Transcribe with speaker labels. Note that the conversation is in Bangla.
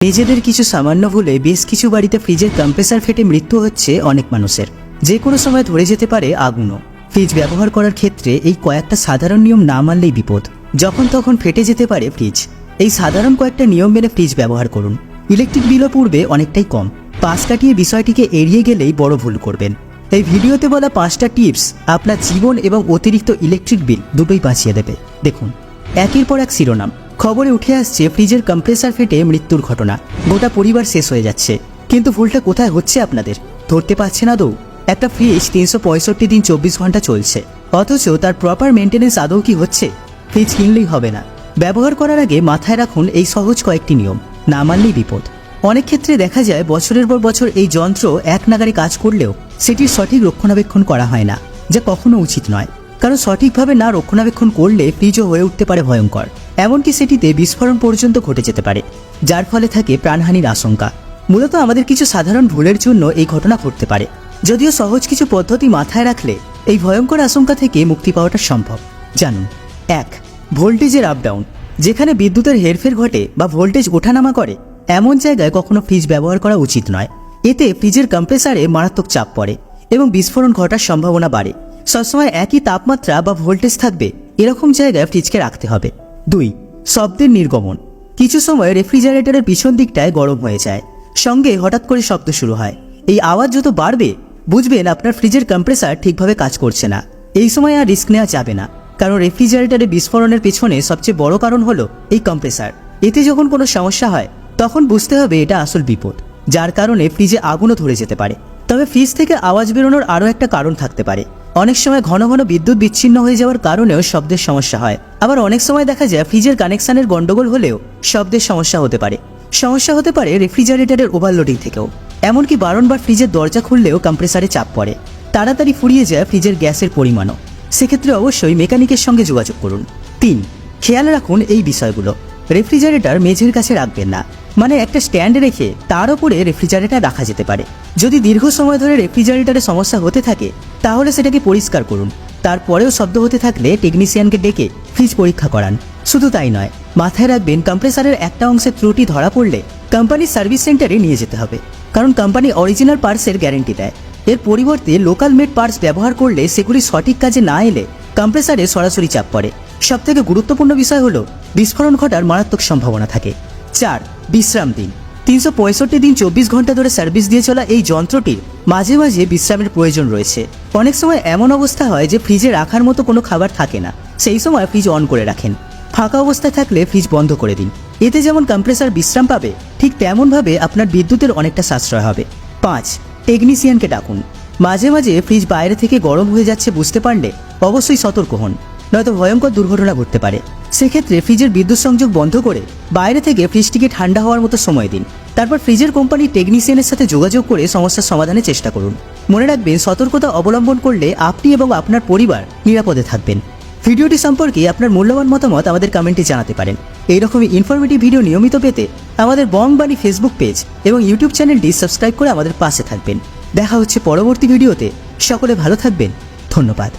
Speaker 1: নিজেদের কিছু সামান্য ভুলে বেশ কিছু বাড়িতে ফ্রিজের কম্প্রেসার ফেটে মৃত্যু হচ্ছে অনেক মানুষের। যে কোনো সময় ধরে যেতে পারে আগুনও। ফ্রিজ ব্যবহার করার ক্ষেত্রে এই কয়েকটা সাধারণ নিয়ম না মানলেই বিপদ। যখন তখন ফেটে যেতে পারে ফ্রিজ। এই সাধারণ কয়েকটা নিয়ম মেনে ফ্রিজ ব্যবহার করুন। ইলেকট্রিক বিলও পড়বে অনেকটাই কম। পাশ কাটিয়ে বিষয়টিকে এড়িয়ে গেলেই বড় ভুল করবেন। এই ভিডিওতে বলা 5টা টিপস আপনার জীবন এবং অতিরিক্ত ইলেকট্রিক বিল দুটোই বাঁচিয়ে দেবে। দেখুন, একের পর এক শিরোনাম। খবরে উঠে আসছে ফ্রিজের কম্প্রেসার ফেটে মৃত্যুর ঘটনা। গোটা পরিবার শেষ হয়ে যাচ্ছে। কিন্তু ভুলটা কোথায় হচ্ছে আপনাদের? ধরতে পারছেন আদৌ? একটা ফ্রিজ 365 দিন 24 ঘন্টা চলছে, অথচ তার প্রপার মেনটেনেন্স আদৌ কি হচ্ছে? ফ্রিজ কিনলেই হবে না, ব্যবহার করার আগে মাথায় রাখুন এই সহজ কয়েকটি নিয়ম। না মানলেই বিপদ। অনেক ক্ষেত্রে দেখা যায় বছরের পর বছর এই যন্ত্র এক নাগারে কাজ করলেও সেটির সঠিক রক্ষণাবেক্ষণ করা হয় না, যা কখনো উচিত নয়। কারণ সঠিকভাবে না রক্ষণাবেক্ষণ করলে ফ্রিজও হয়ে উঠতে পারে ভয়ঙ্কর। এমনকি সেটিতে বিস্ফোরণ পর্যন্ত ঘটে যেতে পারে, যার ফলে থাকে প্রাণহানির আশঙ্কা। মূলত আমাদের কিছু সাধারণ ভুলের জন্য এই ঘটনা ঘটতে পারে। যদিও সহজ কিছু পদ্ধতি মাথায় রাখলে এই ভয়ঙ্কর আশঙ্কা থেকে মুক্তি পাওয়াটা সম্ভব। জানুন। 1. ভোল্টেজের আপ ডাউন। যেখানে বিদ্যুতের হেরফের ঘটে বা ভোল্টেজ ওঠানামা করে, এমন জায়গায় কখনো ফ্রিজ ব্যবহার করা উচিত নয়। এতে ফ্রিজের কম্প্রেসারে মারাত্মক চাপ পড়ে এবং বিস্ফোরণ ঘটার সম্ভাবনা বাড়ে। সবসময় একই তাপমাত্রা বা ভোল্টেজ থাকবে এরকম জায়গায় ফ্রিজকে রাখতে হবে। 2. শব্দের নির্গমন। কিছু সময় রেফ্রিজারেটরের পিছন দিকটায় গরম হয়ে যায়, সঙ্গে হঠাৎ করে শব্দ শুরু হয়। এই আওয়াজ যত বাড়বে বুঝবেন আপনার ফ্রিজের কম্প্রেসার ঠিকভাবে কাজ করছে না। এই সময় আর রিস্ক নেওয়া যাবে না, কারণ রেফ্রিজারেটরে বিস্ফোরণের পেছনে সবচেয়ে বড় কারণ হলো এই কম্প্রেসার। এতে যখন কোনো সমস্যা হয় তখন বুঝতে হবে এটা আসল বিপদ, যার কারণে ফ্রিজে আগুনও ধরে যেতে পারে। তবে ফ্রিজ থেকে আওয়াজ বেরোনোর আরও একটা কারণ থাকতে পারে। অনেক সময় ঘন ঘন বিদ্যুৎ বিচ্ছিন্ন হয়ে যাওয়ার কারণেও শব্দের সমস্যা হয়। আবার অনেক সময় দেখা যায় ফ্রিজের কানেকশনের গন্ডগোল হলেও শব্দের সমস্যা হতে পারে। সমস্যা হতে পারে রেফ্রিজারেটরের ওভারলোডিং থেকেও। এমনকি বারংবার ফ্রিজের দরজা খুললেও কম্প্রেসারে চাপ পড়ে, তাড়াতাড়ি ফুরিয়ে যায় ফ্রিজের গ্যাসের পরিমাণও। সেক্ষেত্রে অবশ্যই মেকানিকের সঙ্গে যোগাযোগ করুন। 3. খেয়াল রাখুন এই বিষয়গুলো। রেফ্রিজারেটর মেঝের কাছে রাখবেন না, মানে একটা স্ট্যান্ড রেখে তার উপরে রেফ্রিজারেটর রাখা যেতে পারে। যদি দীর্ঘ সময় ধরে রেফ্রিজারেটরে সমস্যা হতে থাকে তাহলে সেটাকে পরিষ্কার করুন। তারপরেও শব্দ হতে থাকলে টেকনিশিয়ানকে ডেকে ফ্রিজ পরীক্ষা করান। শুধু তাই নয়, মাথায় রাখবেন কম্প্রেসারের একটা অংশের ত্রুটি ধরা পড়লে কোম্পানির সার্ভিস সেন্টারে নিয়ে যেতে হবে, কারণ কোম্পানি অরিজিনাল পার্টসের গ্যারেন্টি দেয়। এর পরিবর্তে লোকাল মেড পার্টস ব্যবহার করলে সেগুলি সঠিক কাজে না এলে কম্প্রেসারে সরাসরি চাপ পড়ে। সবথেকে গুরুত্বপূর্ণ বিষয় হলো বিস্ফোরণ ঘটার মারাত্মক সম্ভাবনা থাকে। 4. বিশ্রাম দিন। 365 দিন 24 ঘন্টা ধরে সার্ভিস দিয়ে চলা এই যন্ত্রটির মাঝে মাঝে বিশ্রামের প্রয়োজন রয়েছে। অনেক সময় এমন অবস্থা হয় যে ফ্রিজে রাখার মতো কোনো খাবার থাকে না, সেই সময় ফ্রিজ অন করে রাখেন। ফাঁকা অবস্থায় থাকলে ফ্রিজ বন্ধ করে দিন। এতে যেমন কম্প্রেসার বিশ্রাম পাবে, ঠিক তেমনভাবে আপনার বিদ্যুতের অনেকটা সাশ্রয় হবে। 5. টেকনিশিয়ানকে ডাকুন। মাঝে মাঝে ফ্রিজ বাইরে থেকে গরম হয়ে যাচ্ছে বুঝতে পারলে অবশ্যই সতর্ক হন, নয়তো ভয়ঙ্কর দুর্ঘটনা ঘটতে পারে। সেক্ষেত্রে ফ্রিজের বিদ্যুৎ সংযোগ বন্ধ করে বাইরে থেকে ফ্রিজটিকে ঠান্ডা হওয়ার মতো সময় দিন। তারপর ফ্রিজের কোম্পানির টেকনিশিয়ানের সাথে যোগাযোগ করে সমস্যার সমাধানের চেষ্টা করুন। মনে রাখবেন, সতর্কতা অবলম্বন করলে আপনি এবং আপনার পরিবার নিরাপদে থাকবেন। ভিডিওটি সম্পর্কে আপনার মূল্যবান মতামত আমাদের কমেন্টে জানাতে পারেন। এইরকমই ইনফরমেটিভ ভিডিও নিয়মিত পেতে আমাদের বংবাণী ফেসবুক পেজ এবং ইউটিউব চ্যানেলটি সাবস্ক্রাইব করে আমাদের পাশে থাকবেন। দেখা হচ্ছে পরবর্তী ভিডিওতে। সকলে ভালো থাকবেন। ধন্যবাদ।